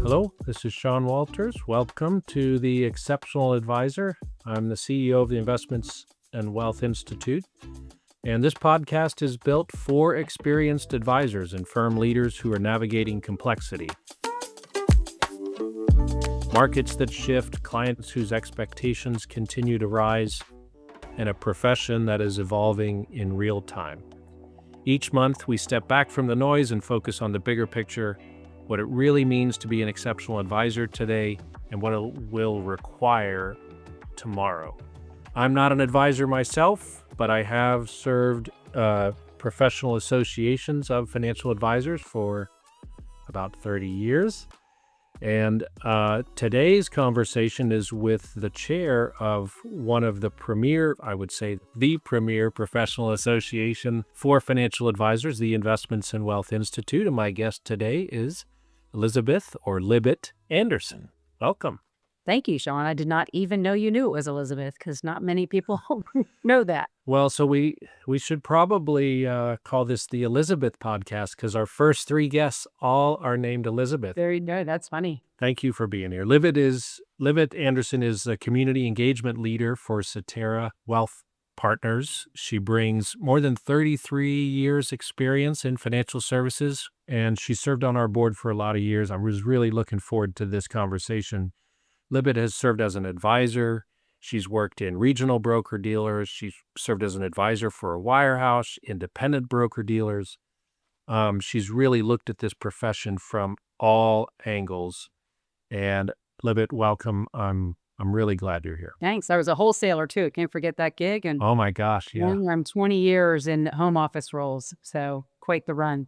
Hello, this is Sean Walters. Welcome to The Exceptional Advisor. I'm the CEO of the Investments and Wealth Institute, and this podcast is built for experienced advisors and firm leaders who are navigating complexity. Markets that shift, clients whose expectations continue to rise, and a profession that is evolving in real time. Each month, we step back from the noise and focus on the bigger picture, what it really means to be an exceptional advisor today, and what it will require tomorrow. I'm not an advisor myself, but I have served professional associations of financial advisors for about 30 years. And today's conversation is with the chair of one of the premier, I would say, the premier professional association for financial advisors, the Investments and Wealth Institute. And my guest today is Elizabeth, or Libet, Anderson. Welcome. Thank you, Sean. I did not even know you knew it was Elizabeth, because not many people know that. Well, so we should probably call this the Elizabeth podcast, because our first three guests all are named Elizabeth. There you go. That's funny. Thank you for being here. Libet Anderson is a community engagement leader for Cetera Wealth Partners. She brings more than 33 years experience in financial services, and she served on our board for a lot of years. I was really looking forward to this conversation. Libet has served as an advisor. She's worked in regional broker-dealers. She's served as an advisor for a wirehouse, independent broker-dealers. She's really looked at this profession from all angles. And Libet, welcome. I'm really glad you're here. Thanks. I was a wholesaler, too. Can't forget that gig. And oh, my gosh, yeah. I'm 20 years in home office roles, so quite the run.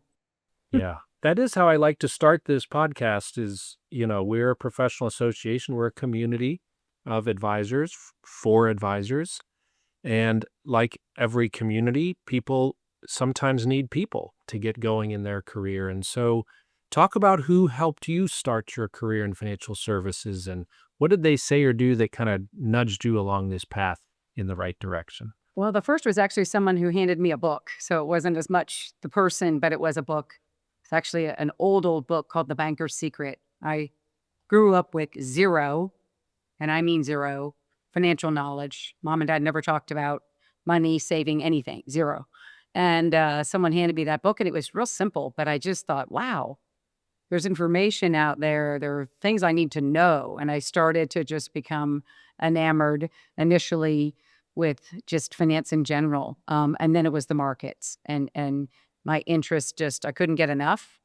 Yeah. That is how I like to start this podcast is, we're a professional association. We're a community of advisors for advisors. And like every community, people sometimes need people to get going in their career. And so talk about who helped you start your career in financial services, and what did they say or do that kind of nudged you along this path in the right direction? Well, the first was actually someone who handed me a book. So it wasn't as much the person, but it was a book. It's actually an old book called The Banker's Secret. I grew up with zero, and I mean zero, financial knowledge. Mom and Dad never talked about money, saving, anything, zero. And someone handed me that book, and it was real simple, but I just thought, wow, there's information out there. There are things I need to know. And I started to just become enamored initially with just finance in general. And then it was the markets. And my interest just, I couldn't get enough.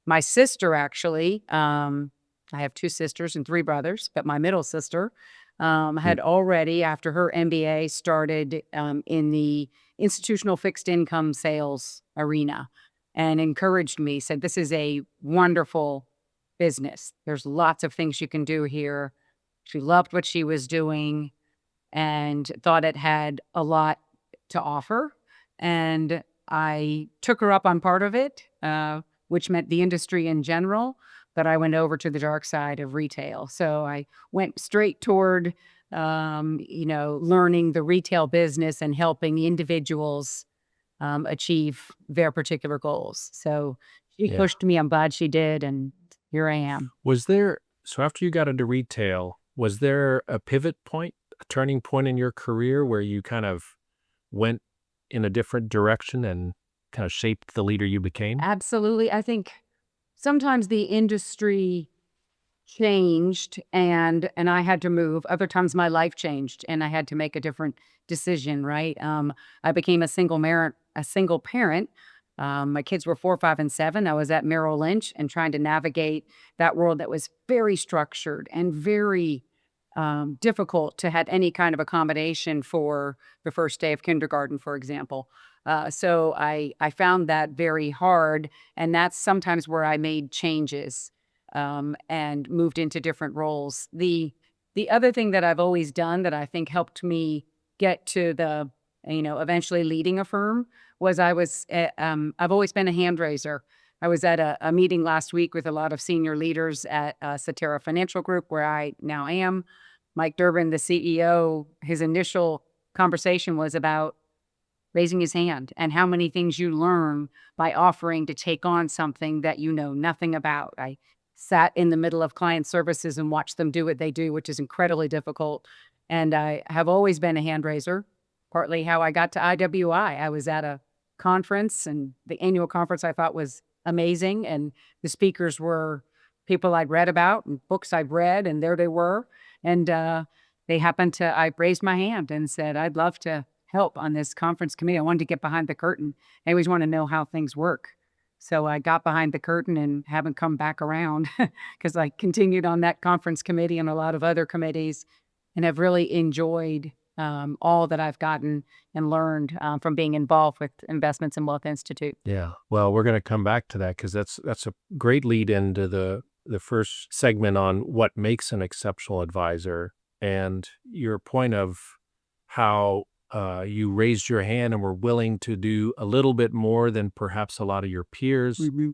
My sister, actually, I have two sisters and three brothers, but my middle sister had already, after her MBA, started in the institutional fixed income sales arena, and encouraged me, said, this is a wonderful business. There's lots of things you can do here. She loved what she was doing and thought it had a lot to offer. And I took her up on part of it, which meant the industry in general, but I went over to the dark side of retail. So I went straight toward, learning the retail business and helping individuals achieve their particular goals. So she pushed me. I'm glad she did. And here I am. So after you got into retail, was there a pivot point, a turning point in your career where you kind of went in a different direction and kind of shaped the leader you became? Absolutely. I think sometimes the industry changed and I had to move. Other times my life changed and I had to make a different decision, right? I became a single parent. My kids were 4, 5, and 7. I was at Merrill Lynch and trying to navigate that world that was very structured and very difficult to have any kind of accommodation for the first day of kindergarten, for example. So I found that very hard, and that's sometimes where I made changes and moved into different roles. The other thing that I've always done that I think helped me get to the, eventually leading a firm was I've always been a hand raiser. I was at a meeting last week with a lot of senior leaders at Cetera Financial Group, where I now am. Mike Durbin, the CEO, his initial conversation was about raising his hand and how many things you learn by offering to take on something that you know nothing about. I sat in the middle of client services and watched them do what they do, which is incredibly difficult. And I have always been a hand raiser, partly how I got to IWI. I was at a conference, and the annual conference I thought was amazing. And the speakers were people I'd read about and books I'd read, and there they were. And I raised my hand and said, I'd love to help on this conference committee. I wanted to get behind the curtain. I always want to know how things work. So I got behind the curtain and haven't come back around because I continued on that conference committee and a lot of other committees, and have really enjoyed all that I've gotten and learned from being involved with Investments and Wealth Institute. Yeah. Well, we're going to come back to that because that's a great lead into the first segment on what makes an exceptional advisor, and your point of how you raised your hand and were willing to do a little bit more than perhaps a lot of your peers. Mm-hmm.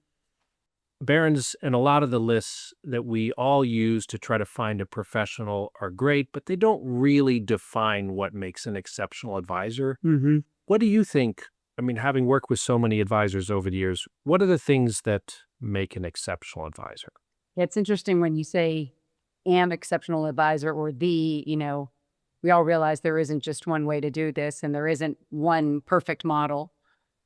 Barron's and a lot of the lists that we all use to try to find a professional are great, but they don't really define what makes an exceptional advisor. Mm-hmm. What do you think? I mean, having worked with so many advisors over the years, what are the things that make an exceptional advisor? It's interesting when you say an exceptional advisor or we all realize there isn't just one way to do this and there isn't one perfect model.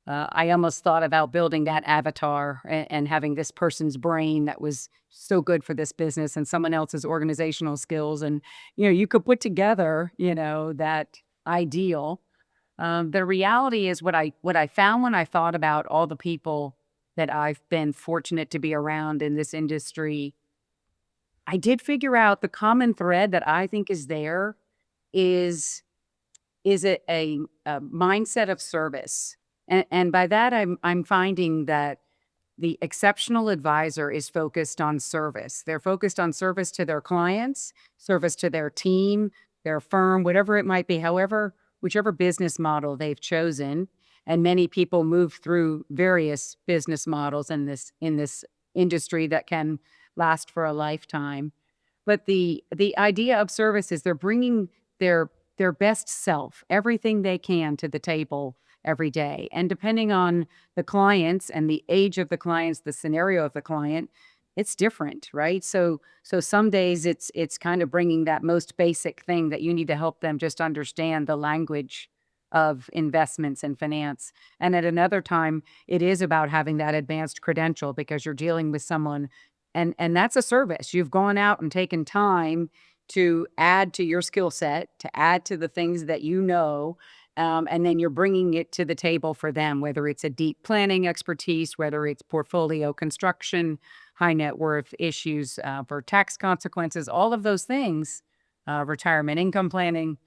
I almost thought about building that avatar and having this person's brain that was so good for this business and someone else's organizational skills. And, you could put together, that ideal. The reality is what I found when I thought about all the people that I've been fortunate to be around in this industry, I did figure out the common thread that I think is there is a mindset of service. And by that, I'm finding that the exceptional advisor is focused on service. They're focused on service to their clients, service to their team, their firm, whatever it might be, whichever business model they've chosen. And many people move through various business models in this industry that can last for a lifetime. But the idea of service is they're bringing their best self, everything they can to the table every day. And depending on the clients and the age of the clients, the scenario of the client, it's different, right? So some days it's kind of bringing that most basic thing that you need to help them just understand the language of investments and finance. And at another time, it is about having that advanced credential because you're dealing with someone, and that's a service. You've gone out and taken time to add to your skill set, to add to the things that you know, and then you're bringing it to the table for them, whether it's a deep planning expertise, whether it's portfolio construction, high net worth issues for tax consequences, all of those things, retirement income planning,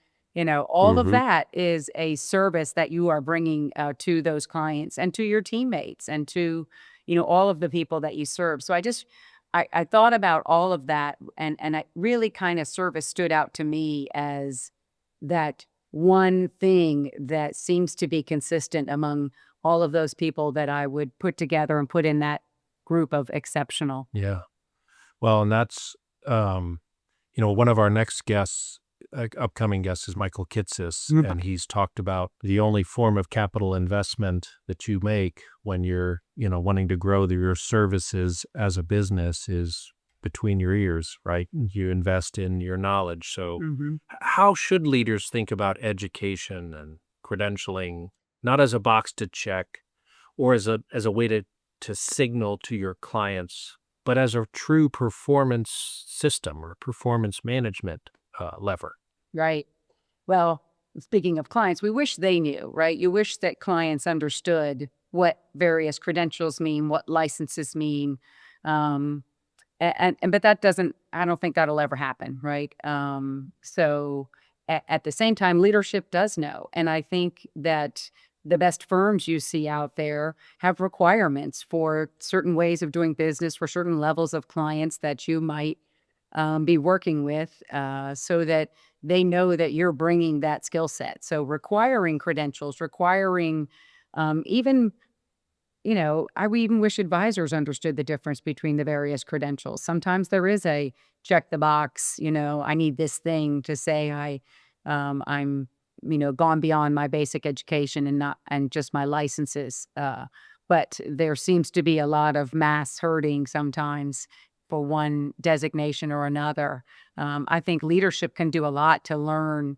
all of that is a service that you are bringing to those clients and to your teammates and to, all of the people that you serve. So I thought about all of that, and I really kind of service stood out to me as that one thing that seems to be consistent among all of those people that I would put together and put in that group of exceptional. Yeah. Well, and that's, one of our next guests, upcoming guests is Michael Kitces, and he's talked about the only form of capital investment that you make when you're, wanting to grow your services as a business is between your ears, right? You invest in your knowledge. So how should leaders think about education and credentialing, not as a box to check or as a way to signal to your clients, but as a true performance system or performance management lever? Right. Well, speaking of clients, we wish they knew, right? You wish that clients understood what various credentials mean, what licenses mean. But that doesn't, I don't think that'll ever happen, right? So at the same time, leadership does know. And I think that the best firms you see out there have requirements for certain ways of doing business, for certain levels of clients that you might be working with, so that they know that you're bringing that skill set. So requiring credentials, requiring even, I would even wish advisors understood the difference between the various credentials. Sometimes there is a check the box, I need this thing to say I'm, gone beyond my basic education and just my licenses. But there seems to be a lot of mass herding sometimes for one designation or another. I think leadership can do a lot to learn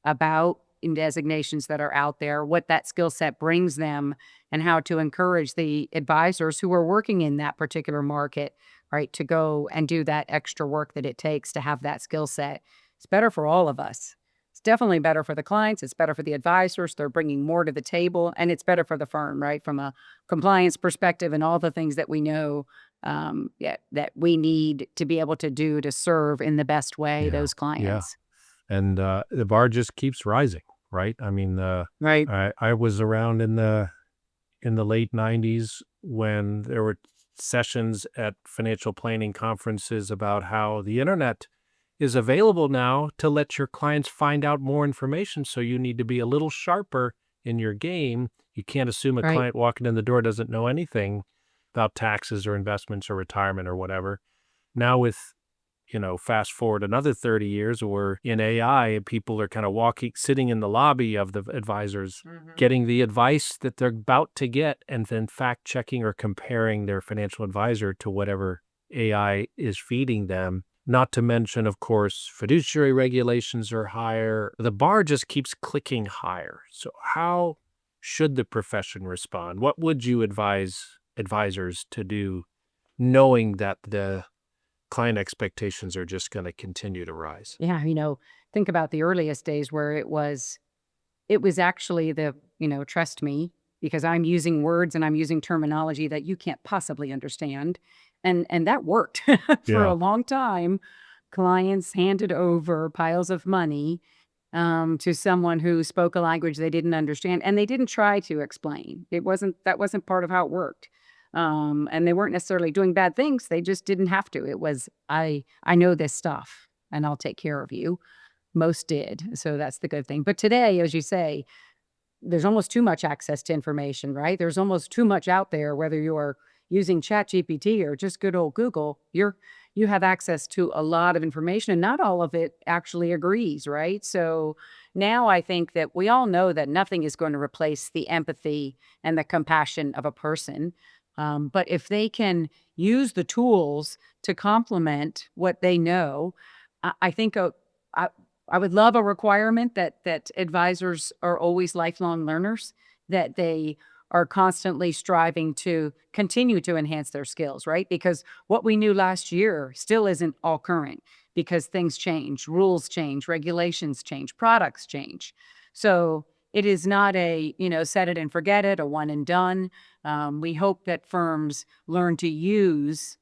about in designations that are out there, what that skill set brings them, and how to encourage the advisors who are working in that particular market, right, to go and do that extra work that it takes to have that skill set. It's better for all of us. It's definitely better for the clients. It's better for the advisors. They're bringing more to the table, and it's better for the firm, right, from a compliance perspective and all the things that we know that we need to be able to do to serve in the best way Yeah. those Yeah. clients. And the bar just keeps rising, right? I mean, Right. I was around in the late 90s when there were sessions at financial planning conferences about how the internet is available now to let your clients find out more information. So you need to be a little sharper in your game. You can't assume a Right. client walking in the door doesn't know anything about taxes or investments or retirement or whatever. Now with, fast forward another 30 years, or in AI, people are kind of sitting in the lobby of the advisors, getting the advice that they're about to get, and then fact checking or comparing their financial advisor to whatever AI is feeding them. Not to mention, of course, fiduciary regulations are higher. The bar just keeps clicking higher. So how should the profession respond? What would you advise advisors to do, knowing that the client expectations are just going to continue to rise? Yeah, think about the earliest days where it was actually trust me, because I'm using words and I'm using terminology that you can't possibly understand. And that worked for Yeah. a long time. Clients handed over piles of money to someone who spoke a language they didn't understand, and they didn't try to explain. That wasn't part of how it worked. And they weren't necessarily doing bad things. They just didn't have to. It was, I know this stuff and I'll take care of you. Most did. So that's the good thing. But today, as you say, there's almost too much access to information, right? There's almost too much out there, whether you are using ChatGPT or just good old Google, you have access to a lot of information, and not all of it actually agrees, right? So now I think that we all know that nothing is going to replace the empathy and the compassion of a person. But if they can use the tools to complement what they know, I think I would love a requirement that advisors are always lifelong learners, that they are constantly striving to continue to enhance their skills, right? Because what we knew last year still isn't all current, because things change, rules change, regulations change, products change. So it is not a, set it and forget it, a one and done. We hope that firms learn to use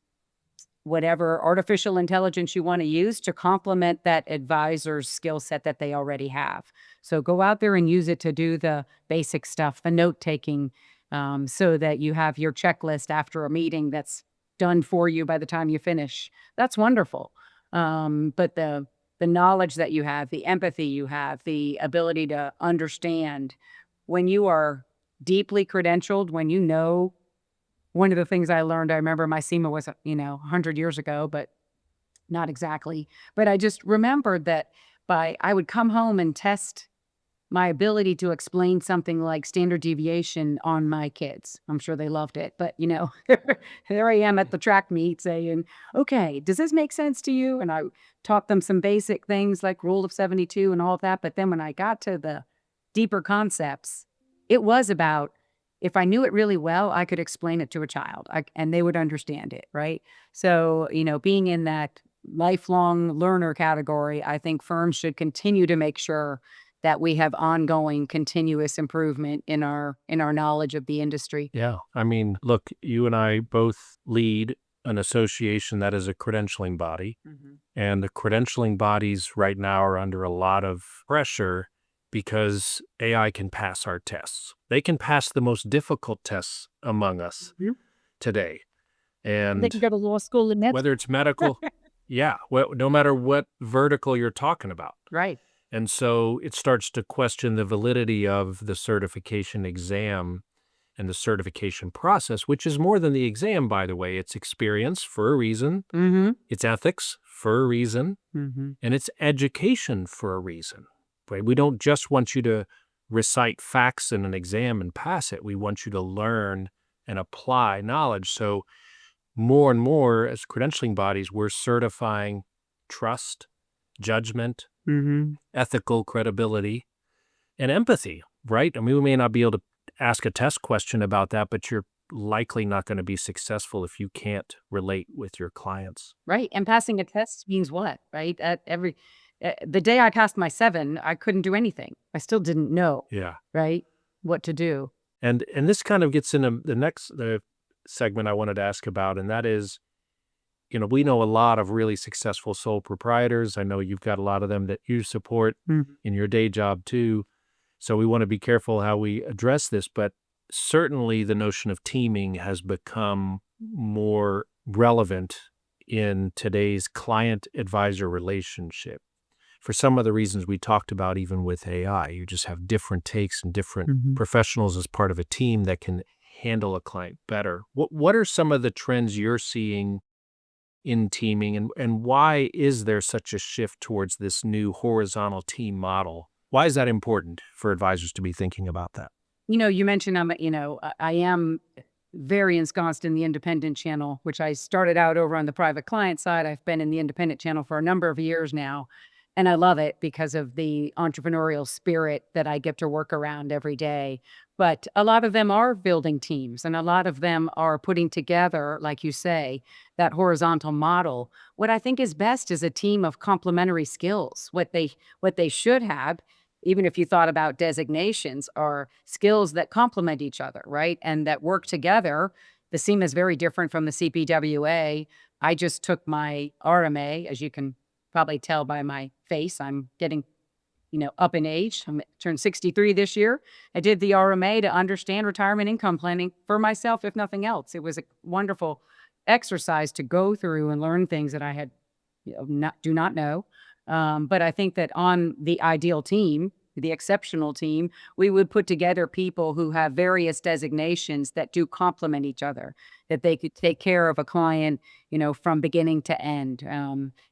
whatever artificial intelligence you want to use to complement that advisor's skill set that they already have. So go out there and use it to do the basic stuff, the note taking, so that you have your checklist after a meeting that's done for you by the time you finish. That's wonderful. But the knowledge that you have, the empathy you have, the ability to understand when you are deeply credentialed, when you know. One of the things I learned, I remember my SEMA was, 100 years ago, but not exactly. But I just remembered that I would come home and test my ability to explain something like standard deviation on my kids. I'm sure they loved it, but there I am at the track meet saying, okay, does this make sense to you? And I taught them some basic things like rule of 72 and all of that. But then when I got to the deeper concepts, it was about, if I knew it really well, I could explain it to a child and they would understand it, right? So, being in that lifelong learner category, I think firms should continue to make sure that we have ongoing continuous improvement in our knowledge of the industry. Yeah. I mean, look, you and I both lead an association that is a credentialing body, and the credentialing bodies right now are under a lot of pressure because AI can pass our tests. They can pass the most difficult tests among us today. And They can go to law school and that's whether it's medical, no matter what vertical you're talking about. Right. And so it starts to question the validity of the certification exam and the certification process, which is more than the exam, by the way. It's experience for a reason. It's ethics for a reason. And it's education for a reason. Right? We don't just want you to recite facts in an exam and pass it. We want you to learn and apply knowledge. So more and more as credentialing bodies, we're certifying trust, judgment, ethical credibility, and empathy, right? I mean, we may not be able to ask a test question about that, but you're likely not going to be successful if you can't relate with your clients. Right. And passing a test means what, right? The day I passed my 7, I couldn't do anything. I still didn't know, Yeah. right, what to do. And this kind of gets into the segment I wanted to ask about, and that is, we know a lot of really successful sole proprietors. I know you've got a lot of them that you support in your day job too. So we want to be careful how we address this, but certainly the notion of teaming has become more relevant in today's client-advisor relationship. For some of the reasons we talked about, even with AI, you just have different takes and different professionals as part of a team that can handle a client better. What are some of the trends you're seeing in teaming, and why is there such a shift towards this new horizontal team model? Why is that important for advisors to be thinking about that? You mentioned I am very ensconced in the independent channel, which I started out over on the private client side. I've been in the independent channel for a number of years now, and I love it because of the entrepreneurial spirit that I get to work around every day. But a lot of them are building teams, and a lot of them are putting together, like you say, that horizontal model. What I think is best is a team of complementary skills. What they should have, even if you thought about designations, are skills that complement each other, right? And that work together. The SEMA is very different from the CPWA. I just took my RMA, as you can probably tell by my face. I'm getting, up in age. I'm turned 63 this year. I did the RMA to understand retirement income planning for myself, if nothing else. It was a wonderful exercise to go through and learn things that I had do not know. But I think that on the ideal team, the exceptional team, we would put together people who have various designations that do complement each other, that they could take care of a client, from beginning to end.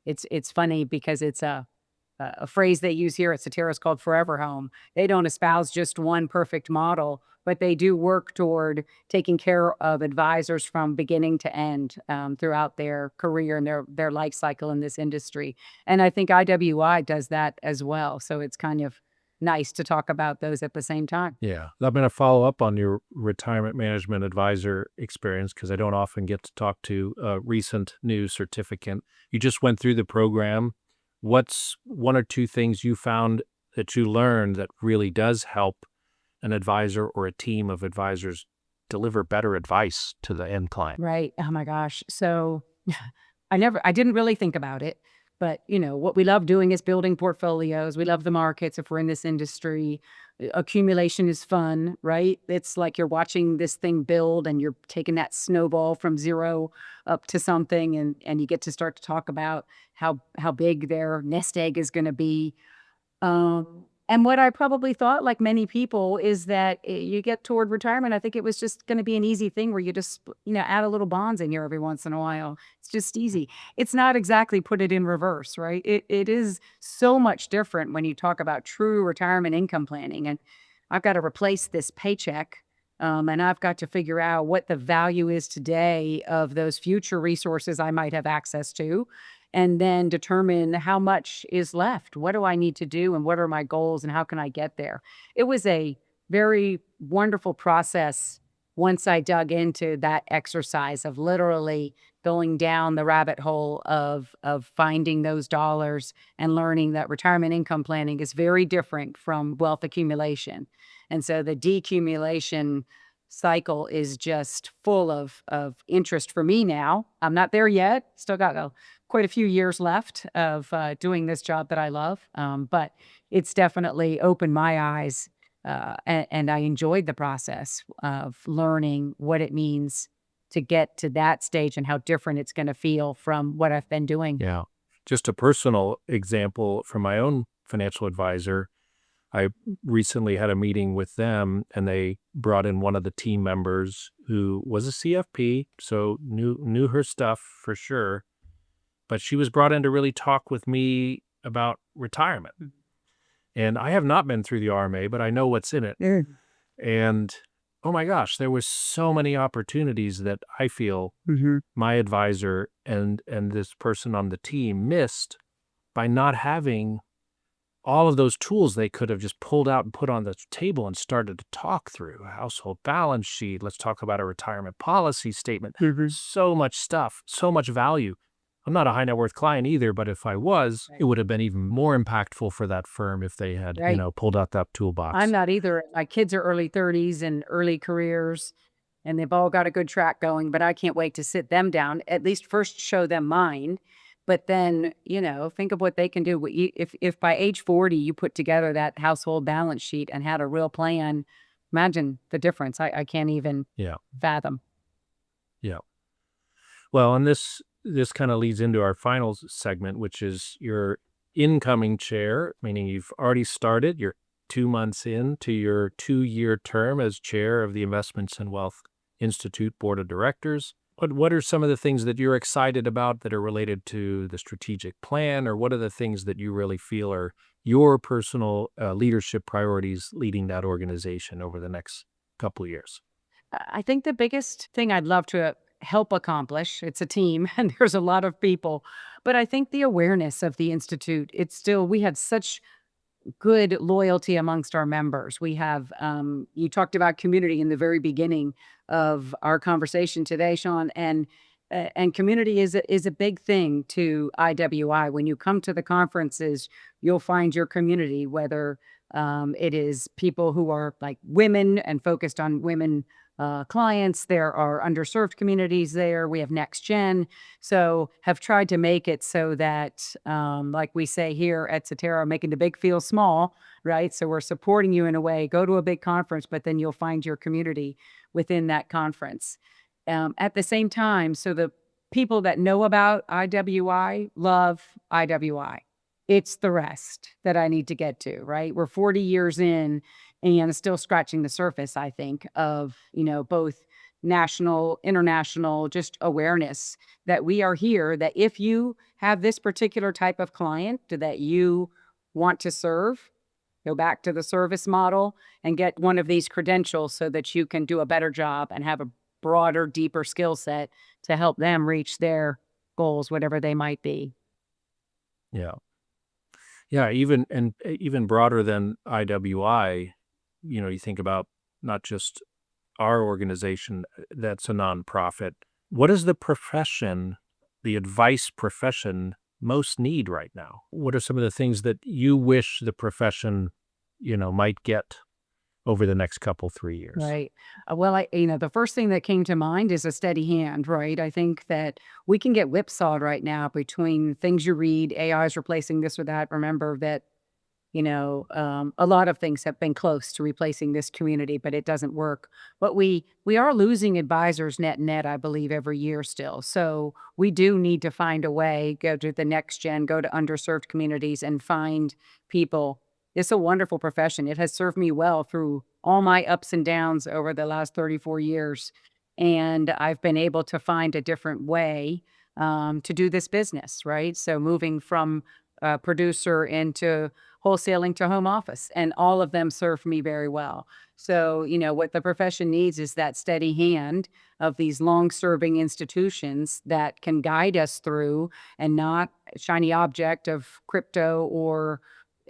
It's funny because it's a phrase they use here at Soteris called forever home. They don't espouse just one perfect model, but they do work toward taking care of advisors from beginning to end throughout their career and their life cycle in this industry. And I think IWI does that as well. So it's kind of nice to talk about those at the same time. Yeah. I'm going to follow up on your retirement management advisor experience because I don't often get to talk to a recent new certificant. You just went through the program. What's one or two things you found that you learned that really does help an advisor or a team of advisors deliver better advice to the end client? Right. Oh my gosh. So I didn't really think about it, but what we love doing is building portfolios. We love the markets if we're in this industry. Accumulation is fun, right? It's like you're watching this thing build and you're taking that snowball from zero up to something, and you get to start to talk about how big their nest egg is going to be. And what I probably thought, like many people, is that you get toward retirement, I think it was just going to be an easy thing where you just, add a little bonds in here every once in a while. It's just easy. It's not exactly put it in reverse, right? It is so much different when you talk about true retirement income planning. And I've got to replace this paycheck, and I've got to figure out what the value is today of those future resources I might have access to, and then determine how much is left. What do I need to do, and what are my goals, and how can I get there? It was a very wonderful process once I dug into that exercise of literally going down the rabbit hole of finding those dollars and learning that retirement income planning is very different from wealth accumulation. And so the decumulation cycle is just full of interest for me now. I'm not there yet. Still got quite a few years left of doing this job that I love. But it's definitely opened my eyes, and I enjoyed the process of learning what it means to get to that stage and how different it's going to feel from what I've been doing. Yeah. Just a personal example from my own financial advisor. I recently had a meeting with them, and they brought in one of the team members who was a CFP, so knew her stuff for sure. But she was brought in to really talk with me about retirement. And I have not been through the RMA, but I know what's in it. And oh my gosh, there was so many opportunities that I feel Mm-hmm. my advisor and this person on the team missed by not having all of those tools they could have just pulled out and put on the table and started to talk through. A household balance sheet. Let's talk about a retirement policy statement. Mm-hmm. So much stuff, so much value. I'm not a high net worth client either, but if I was, it Right. would have been even more impactful for that firm if they had, Right. pulled out that I'm toolbox. not either. My kids are early 30s and early careers, and they've all got a good track going, but I can't wait to sit them down, at least first show them mine. But then, think of what they can do. If by age 40 you put together that household balance sheet and had a real plan, imagine the difference. I can't even Yeah. fathom. Yeah. Well, and this kind of leads into our final segment, which is your incoming chair, meaning you've already started, you're 2 months into your 2-year term as chair of the Investments and Wealth Institute Board of Directors. What are some of the things that you're excited about that are related to the strategic plan, or what are the things that you really feel are your personal leadership priorities leading that organization over the next couple of years? I think the biggest thing I'd love to help accomplish, it's a team and there's a lot of people, but I think the awareness of the Institute, we had such good loyalty amongst our members. We have, you talked about community in the very beginning of our conversation today, Sean, and community is a big thing to IWI. When you come to the conferences, you'll find your community, whether it is people who are like women and focused on women clients. There are underserved communities there. We have next gen. So have tried to make it so that, like we say here at Cetera, making the big feel small, right? So we're supporting you in a way. Go to a big conference, but then you'll find your community within that conference. At the same time, so the people that know about IWI love IWI. It's the rest that I need to get to, right? We're 40 years in and still scratching the surface, I think, of, both national, international, just awareness that we are here, that if you have this particular type of client that you want to serve, go back to the service model and get one of these credentials so that you can do a better job and have a broader, deeper skill set to help them reach their goals, whatever they might be. Yeah. Yeah, even broader than IWI, you think about not just our organization that's a nonprofit. What does the advice profession most need right now? What are some of the things that you wish the profession, might get over the next couple, 3 years? Right. Well, the first thing that came to mind is a steady hand, right? I think that we can get whipsawed right now between things you read, AI is replacing this or that. Remember that, a lot of things have been close to replacing this community, but it doesn't work. But we are losing advisors net, I believe, every year still. So we do need to find a way, go to the next gen, go to underserved communities and find people. It's a wonderful profession. It has served me well through all my ups and downs over the last 34 years. And I've been able to find a different way to do this business, right? So moving from producer into wholesaling to home office, and all of them serve me very well. So, what the profession needs is that steady hand of these long serving institutions that can guide us through, and not a shiny object of crypto or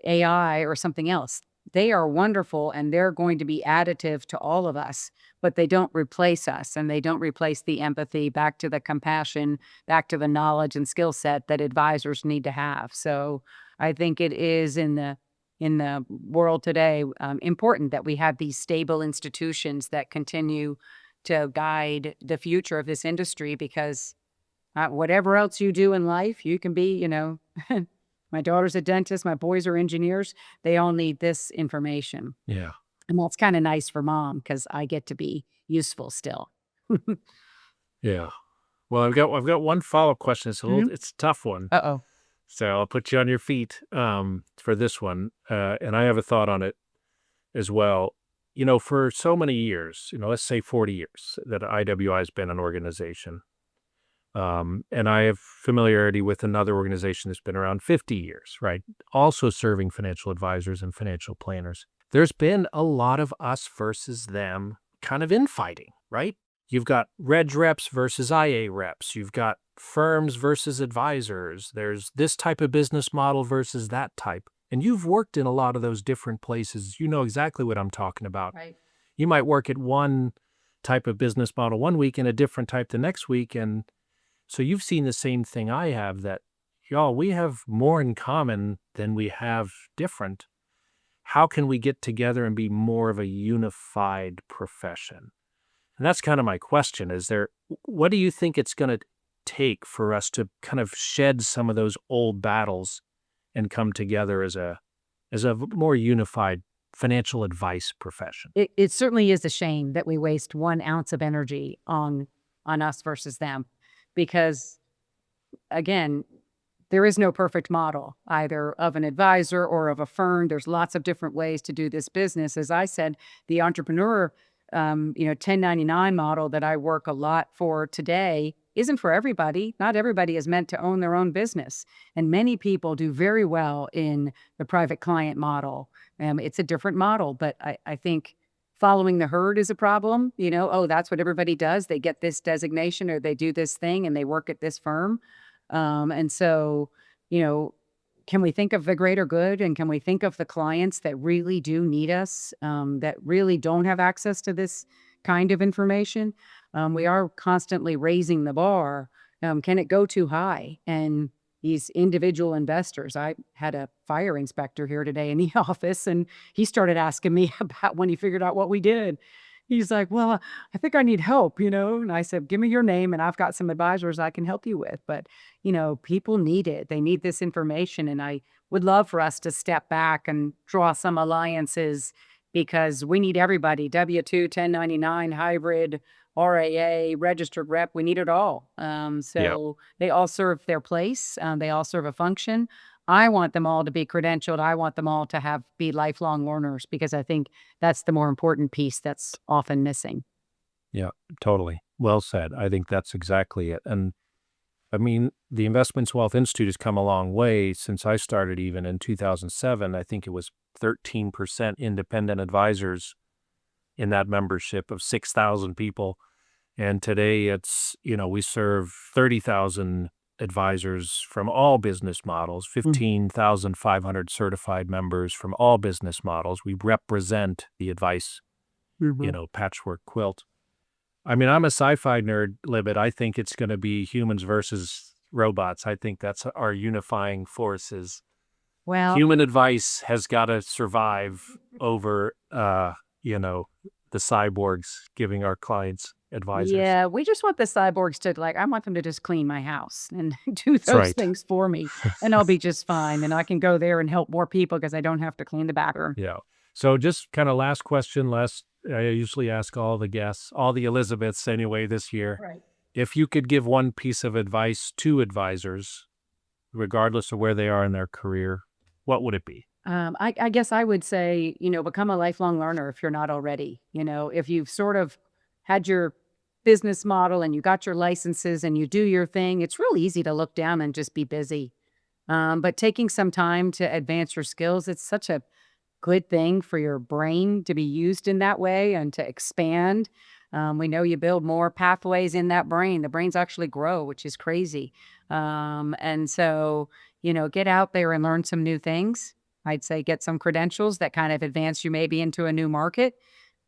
AI or something else. They are wonderful and they're going to be additive to all of us, but they don't replace us and they don't replace the empathy, back to the compassion, back to the knowledge and skill set that advisors need to have. So I think it is in the world today important that we have these stable institutions that continue to guide the future of this industry, because whatever else you do in life, you can be, my daughter's a dentist, my boys are engineers. They all need this information. Yeah. And that's kind of nice for mom because I get to be useful still. Yeah. Well, I've got one follow-up question. Mhm. It's a tough one. Uh-oh. So I'll put you on your feet for this one. And I have a thought on it as well. For so many years, let's say 40 years that IWI has been an organization. And I have familiarity with another organization that's been around 50 years, right? Also serving financial advisors and financial planners. There's been a lot of us versus them kind of infighting, right? You've got reg reps versus IA reps. You've got firms versus advisors. There's this type of business model versus that type. And you've worked in a lot of those different places. You know exactly what I'm talking about. Right. You might work at one type of business model one week and a different type the next week. And so you've seen the same thing I have, that, y'all, we have more in common than we have different. How can we get together and be more of a unified profession? And that's kind of my question. What do you think it's going to take for us to kind of shed some of those old battles and come together as a more unified financial advice profession? It certainly is a shame that we waste 1 ounce of energy on us versus them, because again, there is no perfect model either of an advisor or of a firm. There's lots of different ways to do this business. As I said, the entrepreneur, 1099 model that I work a lot for today isn't for everybody. Not everybody is meant to own their own business. And many people do very well in the private client model. It's a different model, but I think following the herd is a problem. Oh, that's what everybody does. They get this designation or they do this thing and they work at this firm. And so, can we think of the greater good, and can we think of the clients that really do need us, that really don't have access to this kind of information? We are constantly raising the bar. Can it go too high? And these individual investors, I had a fire inspector here today in the office, and he started asking me about when he figured out what we did. He's like, well, I think I need help, and I said, give me your name and I've got some advisors I can help you with. But, people need it. They need this information. And I would love for us to step back and draw some alliances, because we need everybody: W-2, 1099, hybrid, RAA, registered rep. We need it all. So they all serve their place. They all serve a function. I want them all to be credentialed. I want them all to be lifelong learners, because I think that's the more important piece that's often missing. Yeah, totally. Well said. I think that's exactly it. And I mean, the Investments Wealth Institute has come a long way since I started. Even in 2007, I think it was 13% independent advisors in that membership of 6,000 people. And today it's, we serve 30,000 advisors from all business models, 15,500 certified members from all business models. We represent the advice, patchwork quilt. I mean, I'm a sci-fi nerd, Libet. I think it's going to be humans versus robots. I think that's our unifying forces. Well, human advice has got to survive over, the cyborgs giving our clients advisors. yeah, we just want the cyborgs to, I want them to just clean my house and do those right. things for me, and I'll be just fine. And I can go there and help more people because I don't have to clean the bathroom. Yeah. So just kind of last question, I usually ask all the guests, all the Elizabeths anyway this year. Right. If you could give one piece of advice to advisors, regardless of where they are in their career, what would it be? I guess I would say, become a lifelong learner if you're not already. If you've sort of had your business model and you got your licenses and you do your thing, it's real easy to look down and just be busy. But taking some time to advance your skills, it's such a good thing for your brain to be used in that way and to expand. We know you build more pathways in that brain. The brains actually grow, which is crazy. And so, get out there and learn some new things. I'd say get some credentials that kind of advance you maybe into a new market.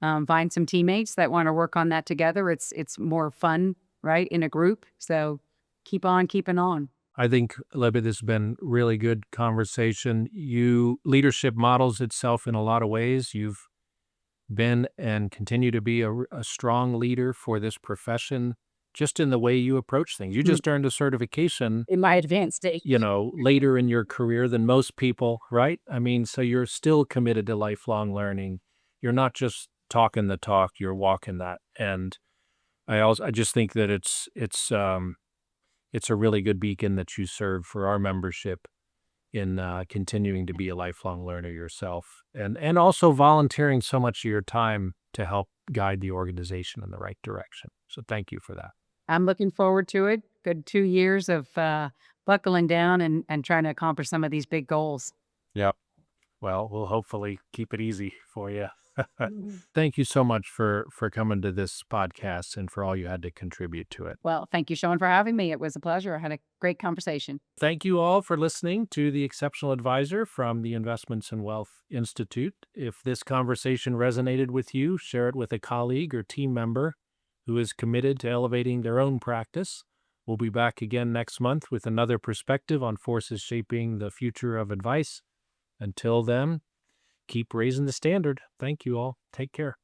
Find some teammates that want to work on that together. It's more fun, right, in a group. So keep on keeping on. I think, Libet, this has been really good conversation. Leadership models itself in a lot of ways. You've been and continue to be a strong leader for this profession, just in the way you approach things. You just earned a certification In my advanced stage. Later in your career than most people, right? I mean, so you're still committed to lifelong learning. You're not just talking the talk, you're walking that. And I just think that it's a really good beacon that you serve for our membership in continuing to be a lifelong learner yourself, and also volunteering so much of your time to help guide the organization in the right direction. So thank you for that. I'm looking forward to it. Good 2 years of buckling down and trying to accomplish some of these big goals. Yep. Well, we'll hopefully keep it easy for you. Thank you so much for coming to this podcast and for all you had to contribute to it. Well, thank you, Sean, for having me. It was a pleasure. I had a great conversation. Thank you all for listening to The Exceptional Advisor from the Investments and Wealth Institute. If this conversation resonated with you, share it with a colleague or team member who is committed to elevating their own practice. We'll be back again next month with another perspective on forces shaping the future of advice. Until then, keep raising the standard. Thank you all. Take care.